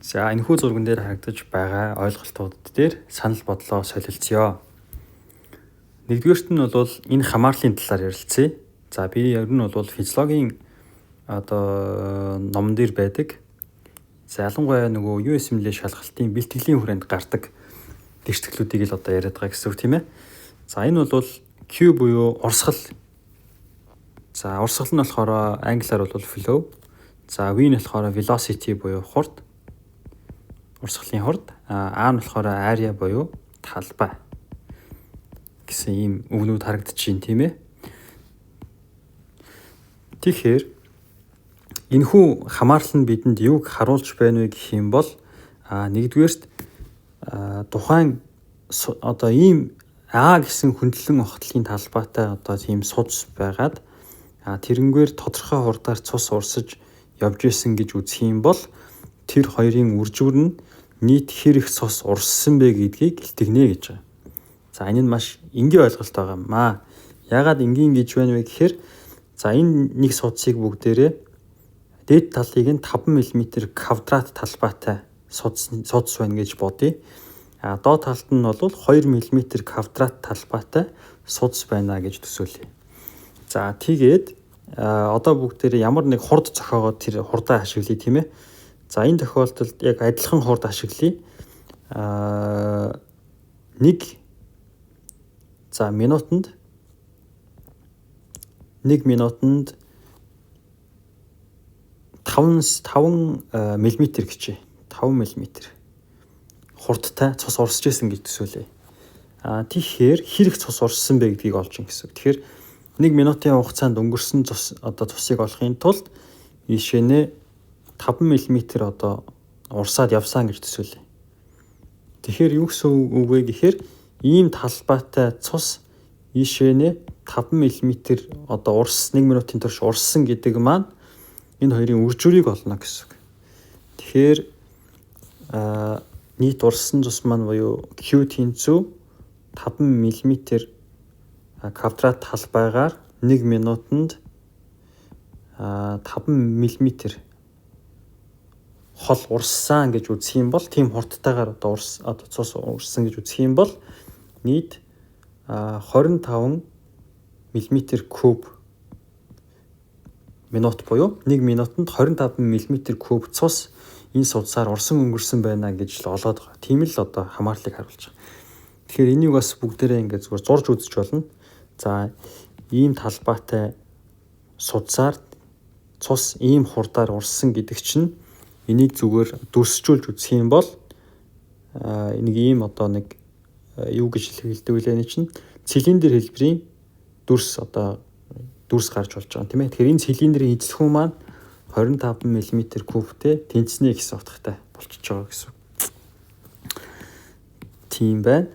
За энэхүү зурган дээр харагдаж байгаа ойлголтууд дээр санал бодлоо солилцъё. Нэгдүгээрт нь бол энэ хамаарлын талаар ярилцъя. За би ер нь бол физиологийн номон дээр байдаг. За ялангуяа нөгөө USMLE шалгалтын бэлтгэлийн хүрээнд гардаг дэвшгэлүүдийг л яриад байгаа гэсэн үг тийм ээ. За энэ бол Q буюу урсгал. За урсгал нь болохоор англиар бол flow. За V нь болохоор velocity буюу хурд. Урсгалын хурд. А нь болохоор area буюу талбай гэсэн ийм үгнүүд харагдаж байна тийм ээ. Тэгэхээр энэхүү хамаарлал нь бидэнд юуг харуулж байна вэ гэх юм бол нэгдүгээрт тухайн ийм А гэсэн хөндлөн огтлын талбайтай тийм судас байгаад тэрнгээр тодорхой хурдаар цус урсаж явж исэн гэж үзэх юм бол тэр хоёрын үржүүр нь нийт хэр их цус урссан бэ гэдгийг илтгэнэ гэж байгаа. За энэ нь маш энгийн ойлголт байгаа юм аа. Яагаад энгийн гэж байна вэ гэхээр за энэ нэг судсыг бүгдээрээ дээд талыг нь 5 мм квадрат талбайтай судас байна гэж бодъё. Доод талд нь бол 2 мм квадрат талбайтай судас байна гэж төсөөлье. За тэгээд одоо бүгдээрээ ямар нэг хурд зохиогоод тэр хурдаа ашиглая тийм ээ. За энэ тохиолдолд яг адилхан хурд ашиглая. Минутанд 5 мм гэжээ. 5 мм хурдтай цус урсж исэн гэж төсөөлье. Тэгэхээр хэр их цус урссан бэ гэдгийг олж ин гэсэн. Тэгэхээр 1 минутын хугацаанд өнгөрсөн цусыг олохын тулд ийшээ 5 мм урсаад явсан гэж төсөөлье. Тэгэхээр юу гэсэн үг вэ гэхээр ийм талбайтай цус ийшээ 5 мм урс 1 минутын турш урссан гэдэг маань энэ хоёрын үржүүрийг олно гэсэн үг. Тэгэхээр нийт урссан цус маань буюу Q тэнцүү 5 мм квадрат талбайгаар 1 минутанд 5 мм хол урссан гэж үзэх юм бол тийм хурдтайгаар цус урссан гэж үзэх юм бол нийт 25 мм куб минут буюу 1 минутанд 25 мм куб цус энэ судсаар урсан өнгөрсөн байна гэж л олоод байгаа. Тийм л хамаарлыг харуулж байгаа. Тэгэхээр энийг бас бүгдээрээ ингээд зүгээр зурж үзэж болно. За ийм талбайтай судсаар цус ийм хурдаар урссан гэдэг чинь энийг зүгээр дүрсжүүлж үзэх юм бол нэг ийм юу гэж хэлдэг вэ энэ чинь цилиндр хэлбэрийн дүрс гарч болж байгаа юм тийм ээ. Тэгэхээр энэ цилиндрийн эзлэхүүн маань 25 мм кубтэй тэнцэнэ гэсэн утгатай болчихж байгаа гэсэн. Тийм байна.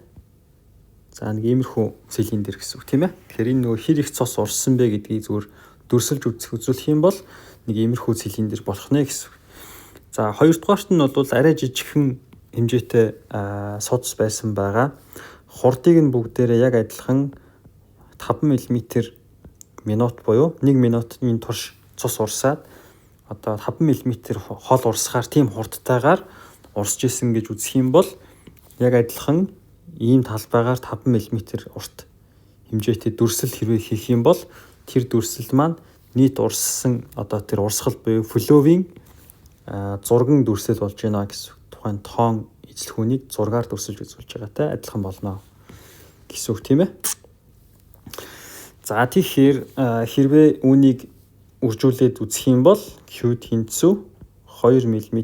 За нэг иймэрхүү цилиндр гэсэн үг тийм ээ. Тэгэхээр энэ нөгөө хэр их цус урссан бэ гэдгийг зүгээр дүрсэлж үзүүлэх юм бол нэг иймэрхүү цилиндр болох нэ гэсэн. За хоёрдугаарт нь бол арай жижигхэн хэмжээтэй судас байсан байгаа. Хурдыг нь бүгдээрээ яг адилхан 5 мм минут буюу 1 минутын турш цус урсаад 5 мм хол урсахаар тийм хурдтайгаар урсж исэн гэж үзэх юм бол яг адилхан ийм талбайгаар 5 мм урт хэмжээтэй дүрсэл хэрвээ хийх юм бол тэр дүрсэлд маань нийт урссан тэр урсгал буюу фловийн зурган дүрсэл болж байна гэсэн. Тухайн тоон эзлэхүүнийг зургаар дүрсэлж үзүүлж байгаатай адилхан болно гэсэн үг тийм ээ. За тэгэхээр хэрвээ үүнийг үржүүлээд үзэх юм бол Q тэнцүү 2 мм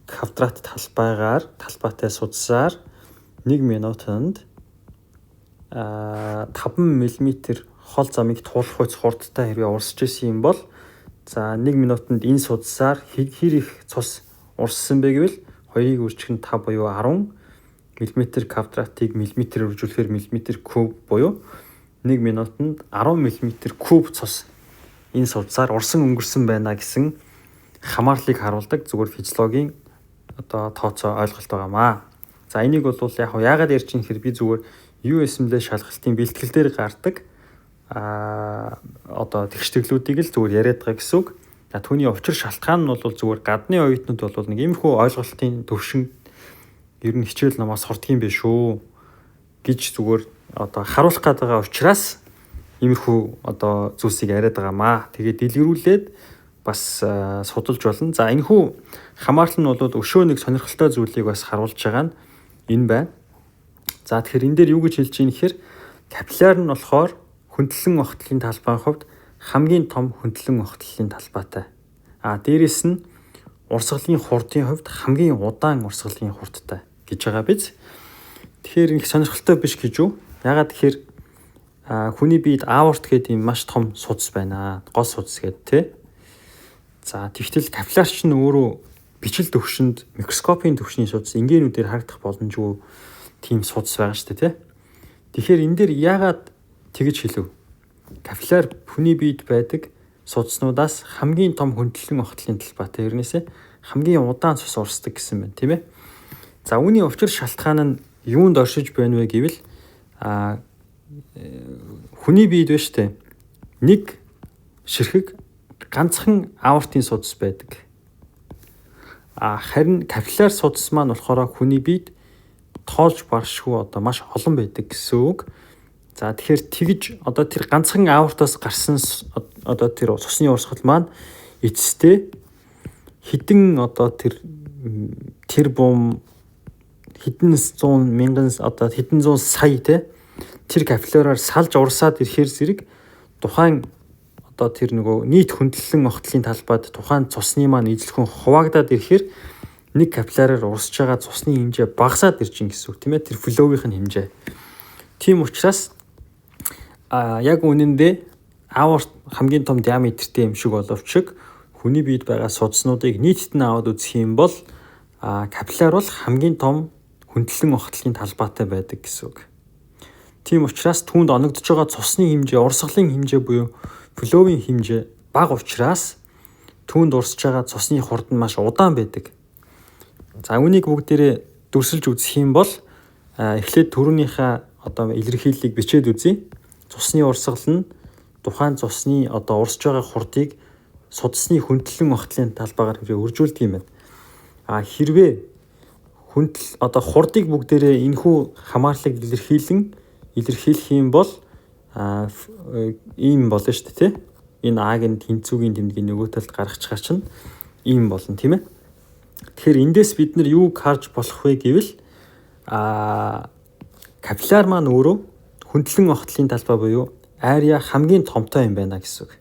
квадрат талбайтай судсаар 1 минутанд 5 мм хол замыг туулах хуйц хурдтай хэрвээ урсж исэн юм бол за 1 минутанд энэ судсаар хэр их цус урссан бэ гэвэл 2-ыг үржих нь 5 буюу 10 мм квадратыг миллиметрээр үржүүлэхээр миллиметр куб буюу 1 минутанд 10 мм куб цус энэ судсаар урсан өнгөрсөн байна гэсэн хамаарлыг харуулдаг зүгээр физиологийн тооцоо ойлголт байгаамаа. За энийг бол яагаад ярьж юм хэр би зүгээр USMLE шалгалтын бэлтгэл дээр гардаг тэгштэглүүдийг л зүгээр яриад байгаа гэсэн үг. Түүний учир шалтгаан нь бол зүгээр гадны оюутнууд бол нэг иймэрхүү ойлголтын төвшин ер нь хичээл намаас сурдгийн биш шүү гэж зүгээр одоо харуулах гээд байгаа учраас иймэрхүү одоо зүйлсийг яриад байгаамаа. Тэгээд дэлгэрүүлээд бас судалж болно. За энэхүү хамаарлал нь бол өшөө нэг сонирхолтой зүйлийг бас харуулж байгаа нь энэ байна. За тэгэхээр энэ дээр юу гэж хэлж ийм гэхээр капилляр нь болохоор хөндлөн огтлын талбайн хувьд хамгийн том хөндлөн огтлын талбайтай. Дээрэс нь урсгалын хурдын хувьд хамгийн удаан урсгалын хурдтай гэж байгаа биз. Тэгэхээр их сонирхолтой биш гэж юу? Ягаад гэхээр хүний биед аорт гэдэг юм маш том судас байна. Гол судас гэдэг тий. За тэгтэл капилляр чинь өөрөө бичил төвшөнд микроскопын төвшний судас энгийнүүдээр харагдах боломжгүй тийм судас байгаа шүү дээ тий. Тэгэхээр энэ дээр яагаад тэгж хэлв? Капилляр хүний биед байдаг судаснуудаас хамгийн том хөндлөн огтлын талбайтай. Ернээсээ хамгийн удаан цус урсдаг гэсэн байна, тийм ээ. За үүний учир шалтгаан нь юунд оршиж байна вэ гэвэл хүний биед байна шүү дээ. Нэг ширхэг ганцхан аортын судас байдаг. Харин капилляр судас маань болохоор хүний биед тоолж баршгүй одоо маш олон байдаг гэсэн үг. За тэгэхээр тэгж одоо тэр ганцхан аортоос гарсан одоо тэр цусны урсгал маань эцэстээ хэдэн одоо тэр бум хэдэн 100 мянган одоо хэдэн зуун сая тэр капилляраар салж урсаад ирэхээр зэрэг тухайн одоо тэр нөгөө нийт хөндлөн огтлын талбайд тухайн цусны маань эзлэхэн хуваагдаад ирэхээр нэг капилляраар урсж байгаа цусны хэмжээ багасаад ирж гин гэсэн үг тийм ээ. Тэр флоуийн хэмжээ. Тийм учраас яг үнэндээ аорт хамгийн том диаметртэй юм шиг боловч хүний биед байгаа судаснуудыг нийтдээ аваад үзэх юм бол капилляр бол хамгийн том хөндлөн огтлын талбайтай байдаг гэсэн үг. Тийм учраас түүнд оногдож байгаа цусны хэмжээ, урсгалын хэмжээ буюу флоуийн хэмжээ бага учраас түүнд урсж байгаа цусны хурд нь маш удаан байдаг. За үүнийг бүгдээрээ дүрсэлж үзэх юм бол эхлээд түрүүнийхээ одоо илэрхийллийг бичээд үзье. Цусны урсгал нь тухайн цусны одоо урсж байгаа хурдыг судасны хөндлөн огтлын талбайгаар үржүүлдэг юм байна. Хэрвээ одоо хурдыг бүгдээрээ энэхүү хамаарлыг илэрхийлэх юм бол ийм болно шүү дээ тий. Энэ ааг нь тэнцвүүгийн тэмдгийн нөгөө талд гаргачихар чинь ийм болно тийм ээ. Тэгэхээр эндээс бид нар юуг харж болох вэ гэвэл капилляр маань өөрөө хөндлөн огтлын талбай буюу area хамгийн томтой юм байна гэсэн үг.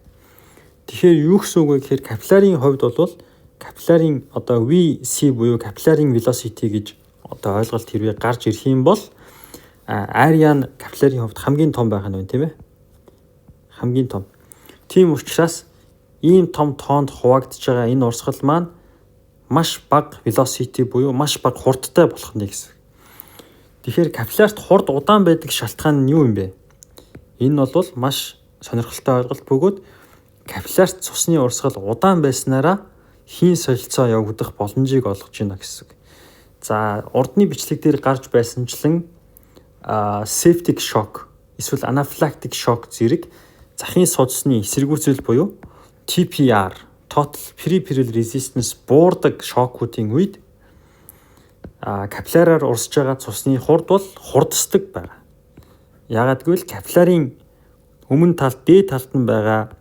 Тэгэхээр юу гэсэн үг вэ гэхээр капиллярын хувьд бол капиллярын одоо VC буюу капиллярын velocity гэж одоо ойлголт хэрвээ гарч ирэх юм бол area нь капиллярын хувьд хамгийн том байх нь байна тийм ээ. Хамгийн том. Тийм учраас ийм том тоонд хуваагдж байгаа энэ урсгал маань маш бага velocity буюу маш бага хурдтай болох нь гэсэн. Тэгэхээр капиллярт хурд удаан байдаг шалтгаан нь юу юм бэ? Энэ бол маш сонирхолтой ойлголт бөгөөд капиллярт цусны урсгал удаан байснараа хийн солилцоо явагдах боломжийг олгож байна гэсэн. За урдны бичлэг дээр гарч байсанчлан septic shock эсвэл anaphylactic shock зэрэг захын судасны эсэргүүцэл буюу TPR total peripheral resistance буурдаг шокуудын үед капилляраар урсж байгаа цусны хурд бол хурдсдаг байна. Яагад гэвэл капиллярын өмнө талд дээд талд нь байгаа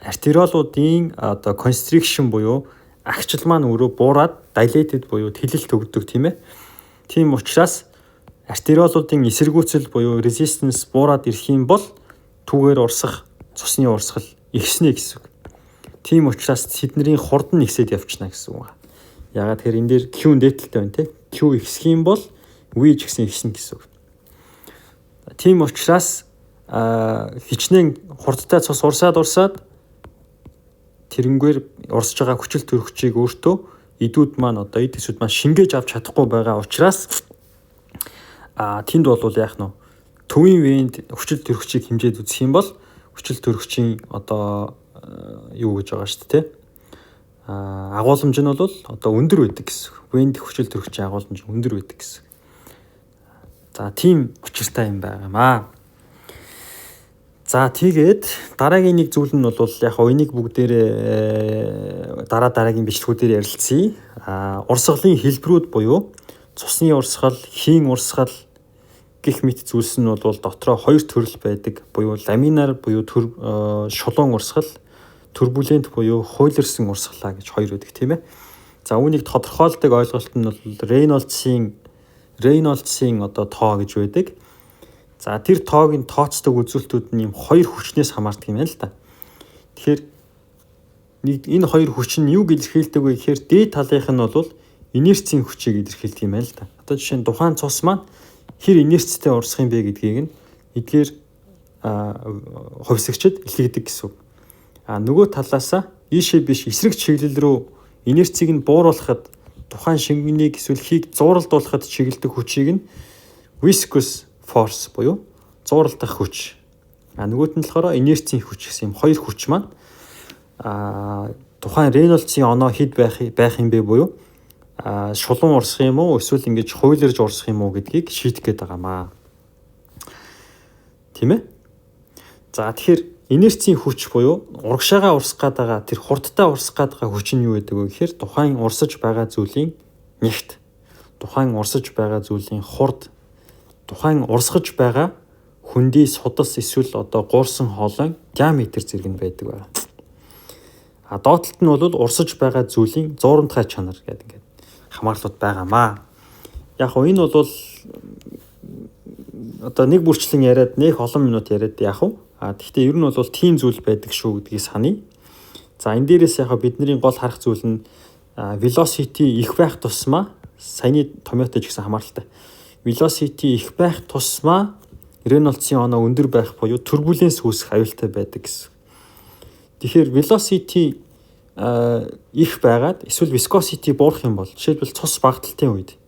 артериолуудын одоо constriction буюу агчил маань өөрөө буураад dilated буюу тэлэлт өгдөг тийм ээ. Тийм учраас артериолуудын эсэргүүцэл буюу resistance буураад ирэх юм бол түүгээр урсах цусны урсгал ихснэ гэсэн үг. Тийм учраас тэдний хурд нь ихсээд явчихна гэсэн үг. Ягаад тэгэхээр энэ дээр Q дээдэлтэй байна тийм. Q ихсэх юм бол V ч гэсэн ихснэ гэсэн үг. Тийм учраас хичнээн хурдтай цус урсаад тэрнгээр урсж байгаа хүчил төрөгчийг өөртөө идүүд маань одоо эд хэсүүд маань шингээж авч чадахгүй байгаа учраас тэнд бол яах нь төвийн венд хүчил төрөгчийг хэмжээд үзэх юм бол хүчил төрөгчийн одоо юу гэж байгаа шүү дээ агуулмж нь бол одоо өндөр байдаг гэсэн. Венд хүчил төрөгчийн агуулмж өндөр байдаг гэсэн. За тийм учиртай юм байгаамаа. За тэгээд дараагийн нэг зүйл нь бол яг энийг бүгдээрээ дараагийн бичлэгүүдээр ярилцъя. Урсгалын хэлбэрүүд буюу цусны урсгал, хийн урсгал гэх мэт зүйлс нь бол дотроо хоёр төрөл байдаг. Буюу ламинар буюу шулуун урсгал, турбулент буюу хуйларсан урсгалаа гэж хоёр байдаг тийм ээ. За үүнийг тодорхойлдог ойлголт нь бол Рейнольдсын одоо тоо гэж байдаг. За тэр тоог нь тооцдог үзүүлэлтүүд нь юм хоёр хүчнээс хамаардаг юм байна л да. Тэгэхээр энэ хоёр хүч нь юуг илэрхийлдэг вэ гэхээр дээд талынх нь бол инерцийн хүчийг илэрхийлдэг юм байна л да. Одоо жишээ нь тухайн цус маань хэр инерцтэй урсах юм бэ гэдгийг нь эдгээр хувьсагчид илэрхийлдэг гэсэн үг. Нөгөө талаасаа ийшээ биш эсрэг чиглэл рүү инерцийг нь бууруулахад тухайн шингэнийг эсвэл хийг зууралдуулахад чиглэдэг хүчийг нь viscous force буюу зууралдах хүч. Нөгөөт нь болохоор инерцийн хүч гэсэн юм хоёр хүч маань тухайн Рейнольдсын оноо хэд байх юм бэ буюу шулуун урсах юм уу эсвэл ингэж хуйларж урсах юм уу гэдгийг шийдэх гээд байгаамаа. Тийм ээ? За тэгэхээр инерцийн хүч буюу урагшаагаа урсах гээд байгаа тэр хурдтай урсах гээд байгаа хүч нь юу гэдэг вэ гэхээр тухайн урсаж байгаа зүйлийн нягт, тухайн урсаж байгаа зүйлийн хурд, тухайн урсгаж байгаа хөндөй судас эсвэл одоо гуурсан хоолойн диаметр зэрэг нь байдаг байна. Доотлолт нь бол урсаж байгаа зүйлийн зуурмтгай чанар гэдэг ингээд хамаарлууд байгаамаа. Яг нь энэ бол одоо нэг бүрчлэн яриад нэг олон минут яриад яах вэ? Гэхдээ ер нь бол тийм зүйл байдаг шүү гэдгийг саний. За энэ дээрээс яг бидний гол харах зүйл нь velocity их байх тусмаа саяны томьёотой ч гэсэн хамааралтай. Velocity их байх тусмаа Рейнольдсын оноо өндөр байх буюу турбуленс үүсэх аюултай байдаг гэсэн. Тэгэхээр velocity их байгаад эсвэл viscosity буурах юм бол жишээлбэл цус багталтын үед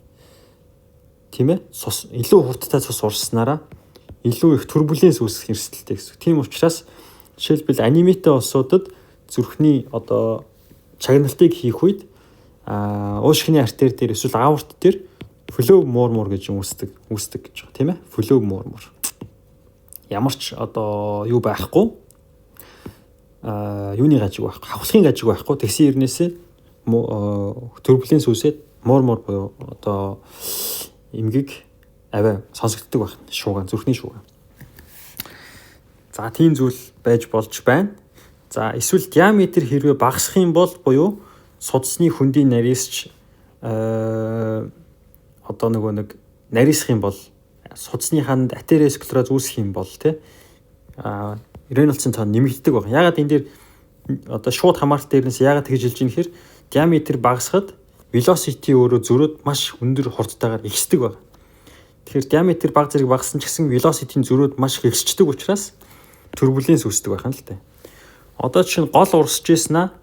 тийм ээ цус илүү хурдтай цус урсснараа илүү их турбуленс үүсэх эрсдэлтэй гэсэн. Тийм учраас жишээлбэл анимитай улсуудад зүрхний одоо чагналтыг хийх үед уушгины артер дээр эсвэл аорт дээр flow murmur гэж юм үүсдэг гэж байгаа тийм ээ. Flow murmur. Ямар ч одоо юу байхгүй юуны гажиг байхгүй, хавхлахын гажиг байхгүй. Тэгсэн ирнээсээ турбуленс үүсээд мурмур буюу одоо эмгэг аваа сонсогддог байх шууган, зүрхний шууган. За тийм зүйл байж болж байна. За эсвэл диаметр хэрвээ багасах юм бол буюу судасны хөндийн нарийсч одоо нэг нарийсах юм бол судасны ханд атеросклероз үүсэх юм бол тий Рейнольдсын тоо нэмэгддэг байна. Ягаад энэ дээр одоо шууд хамаарал дээрнээс ягаад тэгж хэлж ийм гэхээр диаметр багасхад velocity өөрөө зөрөөд маш өндөр хурдтайгаар ихсдэг байна. Тэгэхээр диаметр бага зэрэг багассан ч гэсэн velocity-ийн зөрөөд маш их ихсдэг учраас турбуленс үүсдэг байх юм л дээ. Одоо чинь гол урсж ийснаа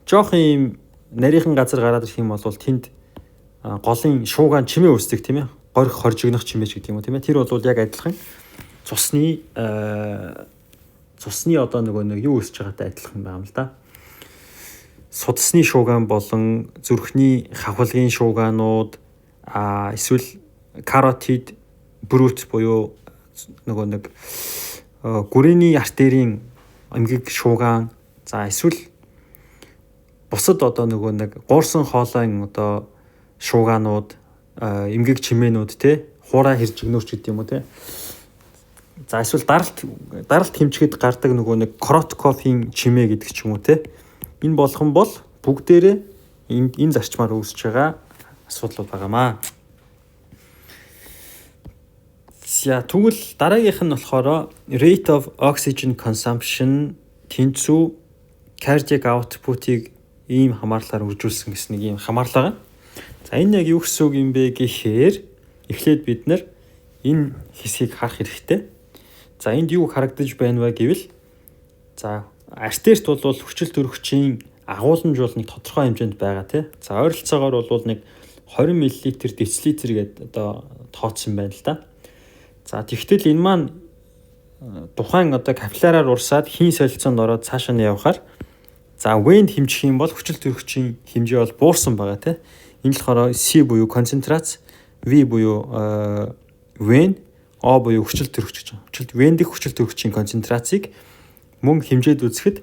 жоох юм нарийнхан газар гараад ирэх юм бол тэнд голын шуугаан чимээ үүсдэг тийм ээ. Горих хоржигнох чимээч гэдэг юм уу тийм ээ. Тэр бол яг адилхан цусны одоо нэг юу өсөж байгаатай адилхан байна л да. Судасны шуугаан болон зүрхний хавхлагын шуугаанууд эсвэл каротид брут буюу нэг гүрээний артерийн эмгэг шуугаан за эсвэл бусад одоо нэг гуурсан хоолойн одоо шуугаанууд эмгэг чимээнүүд те хуурай хэржигнөөч гэдэг юм уу те. За эсвэл даралт хэмжихэд гардаг нэг Короткофийн чимээ гэдэг ч юм уу те. Энэ болгон бол бүгдээрээ энэ зарчмаар үүсэж байгаа асуудлууд байгаамаа. За тэгвэл дараагийнх нь болохоор rate of oxygen consumption тэнцүү cardiac output-ыг ийм хамаарлаар үржүүлсэн гэсэн нэг ийм хамаарлаа. За энэ яг юу гэсэн үг юм бэ гэхээр эхлээд бид нар энэ хэсгийг харах хэрэгтэй. За энд юу харагдаж байна вэ гэвэл за артерт бол хүчил төрөгчийн агуулмж бол нэг тодорхой хэмжээнд байгаа тий. За ойролцоогоор бол нэг 20 мл децилитр гэдэг одоо тооцсон байна л да. За тэгтэл энэ маань тухайн одоо капилляраар урсаад хийн солилцоонд ороод цаашаа нь явхаар за вен хэмжих юм бол хүчил төрөгчийн хэмжээ бол буурсан байгаа тий. Энэ болохоор C буюу концентрац, V буюу вен, O буюу хүчил төрөгч гэж байна. Хүчил вендик хүчил төрөгчийн концентрацийг мөн хэмжээд үзэхэд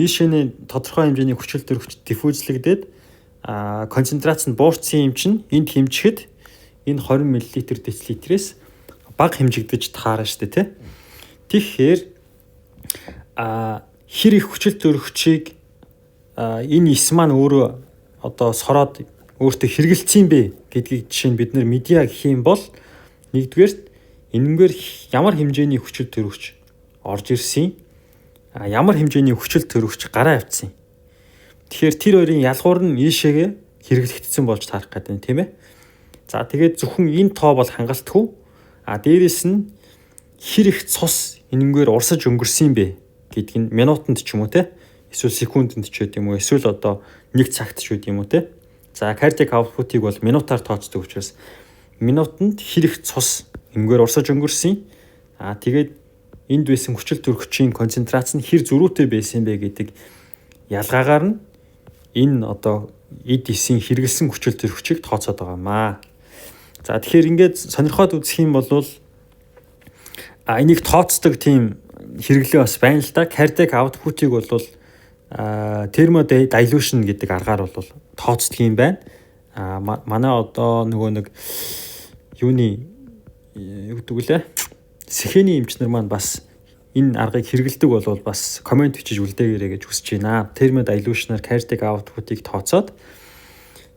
ийшээний тодорхой хэмжээний хүчил төрөгч диффузлэгдээд концентрац нь буурсан юм чинь энд хэмжихэд энэ 20 мл децилитрээс бага хэмжигдэж таарна шүү дээ, тэ. Тэгэхээр хэр их хүчил төрөгчийг энэ ис маань өөрөө одоо сороод өөртөө хэрэгэлцсэн бэ гэдгийг жишээ нь бид нэр медиа гэх юм бол нэгдүгээр энэнгээр ямар хэмжээний хүчил төрөгч орж ирсэн, ямар хэмжээний хүчил төрөгч гараа авцсан. Тэгэхээр тэр хоёрын ялгуур нь ийшээгээ хэрэглэгдсэн болж таарах гэдэг нь, тийм ээ. За тэгээд зөвхөн энэ тоо бол хангалтгүй. Дээрэс нь хэр их цус энэнгээр урсаж өнгөрсөн бэ гэдг нь минутанд ч юм уу, те. Эсвэл секундэд ч байд юм уу, эсвэл одоо 1 цагт ч байд юм уу, те. За cardiac output-ийг бол минутаар тооцдог учраас минутанд хэр их цус энэгээр урсаж өнгөрсөн. Тэгээд энд байсан хүчил төрөгчийн концентрац нь хэр зөрүүтэй байсан бэ гэдэг ялгаагаар нь энэ одоо эд исэн хэрэгэлсэн хүчил төрөгчийг тооцоод байгаамаа. За тэгэхээр ингээд сонирхоод үзэх юм бол энийг тооцдог тийм хэрэглээ бас байна л да. Cardiac output-ийг бол thermodilation гэдэг аргаар бол тооцдог юм байна. Манай одоо нөгөө нэг юуны юу гэдэг үлээ сэхэний эмчнэр маань бас энэ аргыг хэрэгэлдэг бол бас комент бичиж үлдээгээрэй гэж хүсэж байна. Thermodilation-аар cardiac output-ыг тооцоод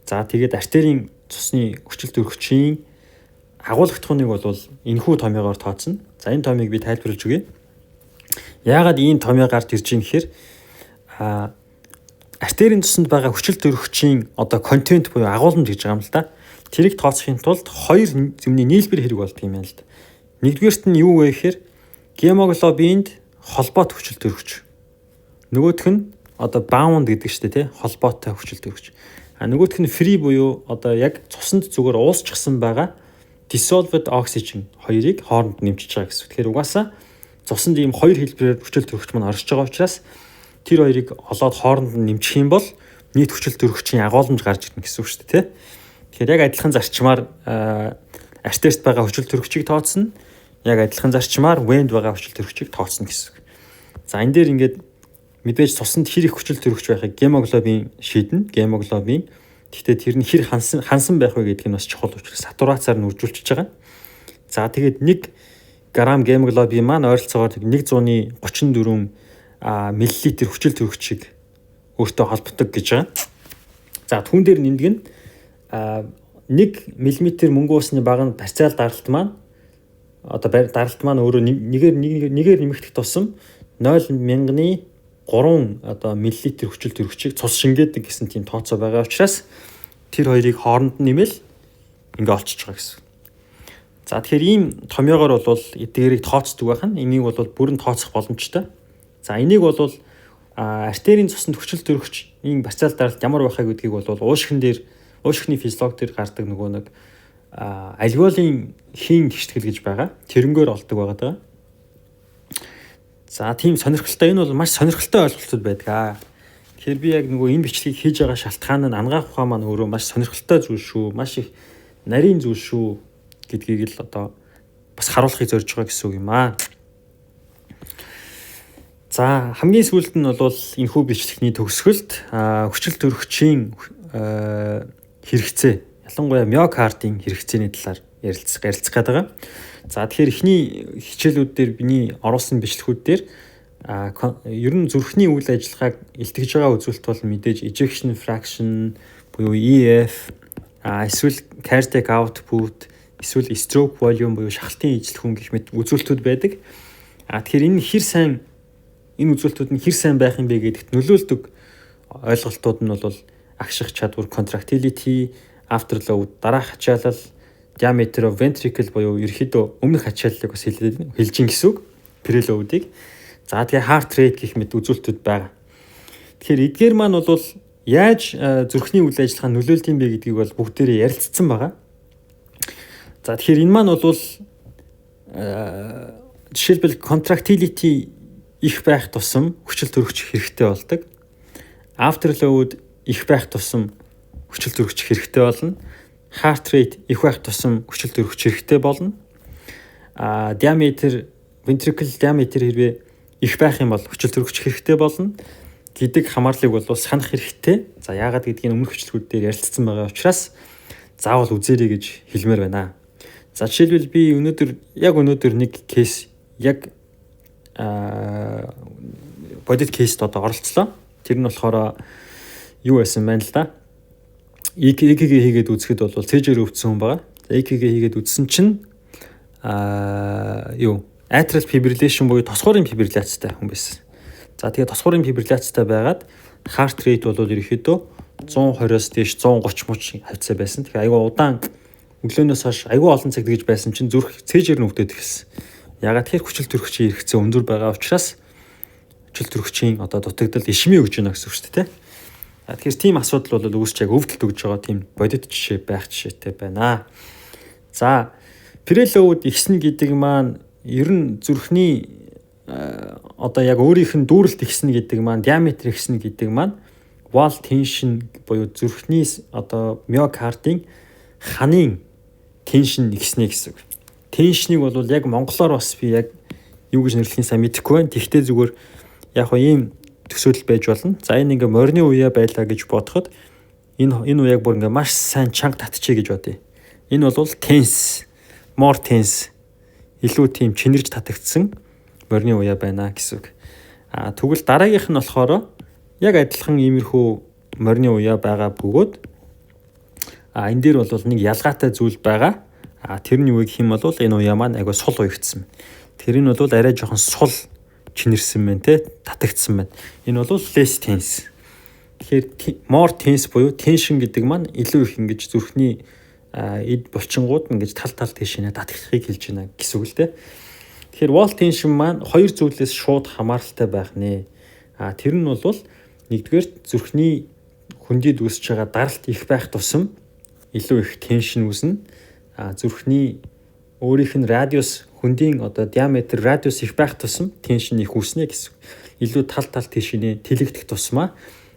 за тэгээд артерийн цусны хүчил төрөгчийн агуулгатхууныг бол энэхүү томьёогоор тооцно. За энэ томьёог би тайлбарлаж өгье. Яагаад ийм томьёо гарч ирж байна гэхээр артерийн цуснд байгаа хүчил төрөгчийн одоо контент буюу агуулмж гэж байгаа юм л да. Тэрийг тооцохын тулд хоёр зэмний нийлбэр хэрэг болдго юм байна л да. Нэгдүгээрт нь юу вэ гэхээр гемоглобинд холбоот хүчил төрөгч. Нөгөөх нь одоо bound гэдэг чинь тий холбоотой хүчил төрөгч. Нөгөөх нь free буюу одоо яг цуснд зүгээр уусчихсан байгаа dissolved oxygen хоёрыг хооронд нэмчихэж байгаа гэсэн. Тэгэхээр угаасаа цуснд ийм хоёр хэлбэрээр хүчил төрөгч маань оршиж байгаа учраас тэр хоёрыг олоод хооронд нь нэмчих юм бол нийт хүчил төрөгчийн агуулмж гарч ирнэ гэсэн үг шүү дээ, тий. Тэгэхээр яг адилхан зарчмаар артерт байгаа хүчил төрөгчийг тооцно. Яг адилхан зарчмаар венд байгаа хүчил төрөгчийг тооцно гэсэн үг. За энэ дээр ингээд мэдээж цуснд хэр их хүчил төрөгч байхыг гемоглобин шийднэ. Гемоглобин. Гэхдээ тэр нь хэр хансан байх вэ гэдг нь бас чухал учраас сатурацаар нь үржүүлчихэж байгаа. За тэгээд 1 грамм гемоглобин маань ойролцоогоор 134 мл хүчил төрөгчийг өөртөө холбодог гэж байгаа. За түүн дээр нэмдэг нь 1 мм мөнгө усны баг нь парциал даралт маань одоо даралт маань өөрөө нэгээр нэмэгдэх тусам 0.3 одоо миллилитр хүчил төрөгчийг цус шингээдэг гэсэн тийм тооцоо байгаа учраас тэр хоёрыг хооронд нь нэмэл ингээ олчиж байгаа гэсэн. За тэгэхээр ийм томьёогоор бол эдгээрийг тооцдог байх нь энийг бол бүрэн тооцох боломжтой. За энийг бол артерийн цуснд хүчил төрөгчийн парциал даралт ямар байхаа гэдгийг бол уушгины физиологи дээр гардаг нөгөө нэг альвеолын хийн гიშтгэл гэж байгаа. Тэрнгээр олдог байгаа. За тийм сонирхолтой энэ бол маш сонирхолтой ойлголтууд байдаг. Тэгэхээр би яг нөгөө энэ бичлэгийг хийж байгаа шалтгаан нь ангаах ухаан маань өөрөө маш сонирхолтой зүйл шүү. Маш их нарийн зүйл шүү гэдгийг л одоо бас харуулахыг зорж байгаа гэсэн үг юм аа. За хамгийн сүүлд нь бол энэхүү бичлэгний төгсгөлд хүчил төрөгчийн хэрэгцээ, ялангуяа миокардын хэрэгцээний талаар ярилцах гээд байгаа. За тэгэхээр эхний хичээлүүд дээр биний оруулсан бичлэгүүд дээр ер нь зүрхний үйл ажиллагааг илтгэж байгаа үзүүлэлт бол мэдээж ejection fraction буюу EF, эсвэл cardiac output, эсвэл stroke volume буюу шахалтын ижил хүн гэх мэт үзүүлэлтүүд байдаг. Тэгэхээр энэ үзүүлэлтүүд нь хэр сайн байх юм бэ гэдэгт нөлөөлдөг ойлголтууд нь бол агших чадвар, contractility, afterload, дараах ачаалал, diameter of ventricle буюу ерөөхдөө өмнөх ачааллыг бас хэлж ин гэсэн үг. Preload-ыг. За тэгээ heart rate гэх мэт үзүүлэлтүүд байгаа. Тэгэхээр эдгээр маань бол яаж зүрхний үйл ажиллагаанд нөлөөлд юм бэ гэдгийг бол бүгдээрээ ярилцсан байгаа. За тэгэхээр энэ маань бол жишээлбэл contractility их байх тусам хүчил төрөгч хэрэгтэй болдог. Afterload их байх тусам хүчил төрөгч хэрэгтэй болно. Heart rate их байх тусам хүчил төрөгч хэрэгтэй болно. диаметр ventricle diameter хэрвээ их байх юм бол хүчил төрөгч хэрэгтэй болно гэдэг хамаарлыг бол санах хэрэгтэй. За яагаад гэдгийг өмнөх хөтөлбөрүүд дээр ярилцсан байгаа учраас заавал үзээрэй гэж хэлмээр байна. За жишээлбэл би өнөөдөр нэг кейс яг бодит кейст одоо оролцлоо. Тэр нь болохоор юу байсан байна л да. EKG хийгээд үзэхэд бол цэжээр өвдсөн хүн байгаа. EKG хийгээд үзсэн чинь atrial fibrillation буюу тосгуурын фибрилляцтай хүн байсан. За тэгээ тосгуурын фибрилляцтай байгаад heart rate бол ерөөхдөө 120-оос дээш 130 мууч хавцаа байсан. Тэгэхээр айгүй удаан өглөөнөөс хойш айгүй олон цаг тэгж байсан чинь зүрх цэжээр нь өвдөд эхэлсэн. Ягаад тэгэхээр хүчил төрөгчийн хэрэгцээ өндөр байгаа учраас хүчил төрөгчийн одоо дутагдал ишмээ өгж байна гэсэн үг шүү дээ. Тэгэхээр тийм асуудал бол үүсч яг өвдөлт өгж байгаа тийм бодит жишээ байх жишээтэй байна. За preload ихсэн гэдэг маань ер нь зүрхний одоо яг өөрийнх нь дүүрэлт ихсэн гэдэг маань диаметр ихсэн гэдэг маань wall tension буюу зүрхний одоо миокардын ханын tension ихснэ гэсэн үг. Tension-ыг бол яг монголоор бас би яг юу гэж нэрлэхин сайн мэдэхгүй байна. Тэгтээ зүгээр яг хоо ийм төсөөлөл байж болно. За энэ ингээ морины уяа байлаа гэж бодоход энэ уяаг бүр ингээ маш сайн чанга татчихъя гэж бодъё. Энэ бол tense, more tense илүү тийм чинэрж татагдсан морины уяа байна гэсэн үг. Тэгвэл дараагийнх нь болохоор яг адилхан иймэрхүү морины уяа байгаа бөгөөд энэ дээр бол нэг ялгаатай зүйл байгаа. Тэр нь юу гэх юм бол энэ уяа маань айгүй сул уягдсан. Тэр нь бол арай жоохон сул чинэрсэн байна те татагдсан байна. Энэ бол less tense. Тэгэхээр more tense буюу tension гэдэг маань илүү их ингэж зүрхний эд булчингууд ингэж тал тийшээ татагдахыг хэлж байна гэсэн үг л те. Тэгэхээр wall tension маань хоёр зүйлээс шууд хамааралтай байх нэ. Тэр нь бол нэгдүгээр зүрхний хөндөд үүсэж байгаа даралт их байх тусам илүү их tension үүснэ. Зүрхний өөрийнх нь радиус хөндийн одоо диаметр радиус их байх тусам tension их үүснэ гэсэн. Илүү тал тийшээ тэлэгдэх тусмаа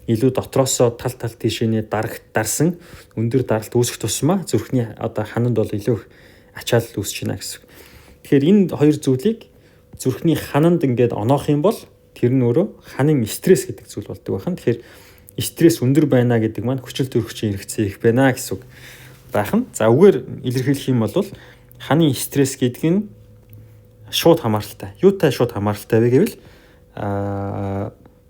илүү дотроосоо тал тийшээ дарсан өндөр даралт үүсэх тусмаа зүрхний одоо хананд бол илүү их ачаалал үүсэж байна гэсэн. Тэгэхээр энэ хоёр зүйлийг зүрхний хананд ингээд оноох юм бол тэр нь өөрөө ханын стресс гэдэг зүйл болдог байна. Тэгэхээр стресс өндөр байна гэдэг маань хүчил төрөгчийн хэрэгцээ их байна гэсэн үг байна. За үгээр илэрхийлэх юм бол ханын стресс гэдэг нь шууд хамааралтай. Юутай шууд хамааралтай вэ гэвэл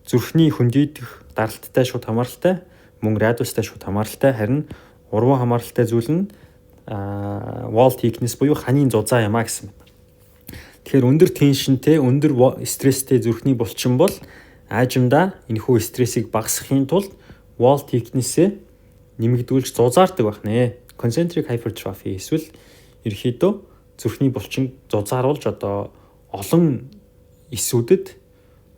зүрхний хөндийдэх даралттай шууд хамааралтай, мөн радиустай шууд хамааралтай, харин урван хамааралтай зүйл нь wall thickness буюу ханын зузаан юм а гэсэн. Тэгэхээр өндөр теншнтэй, өндөр стресстэй зүрхний булчин бол аажимдаа энэхүү стрессийг багасгахын тулд wall thickness-ээ нэмэгдүүлж зузаардаг байх нэ. Concentric hypertrophy эсвэл ерөөхдөө зүрхний булчин зузааруулж одоо олон эсүүдэд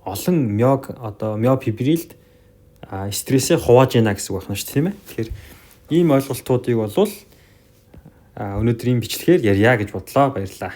олон миофибрилд стрессээ хувааж яана гэсэн үг байна шүү дээ тийм ээ. Тэгэхээр ийм ойлголтуудыг бол өнөөдрийн бичлэгээр ярья гэж бодлоо. Баярлалаа.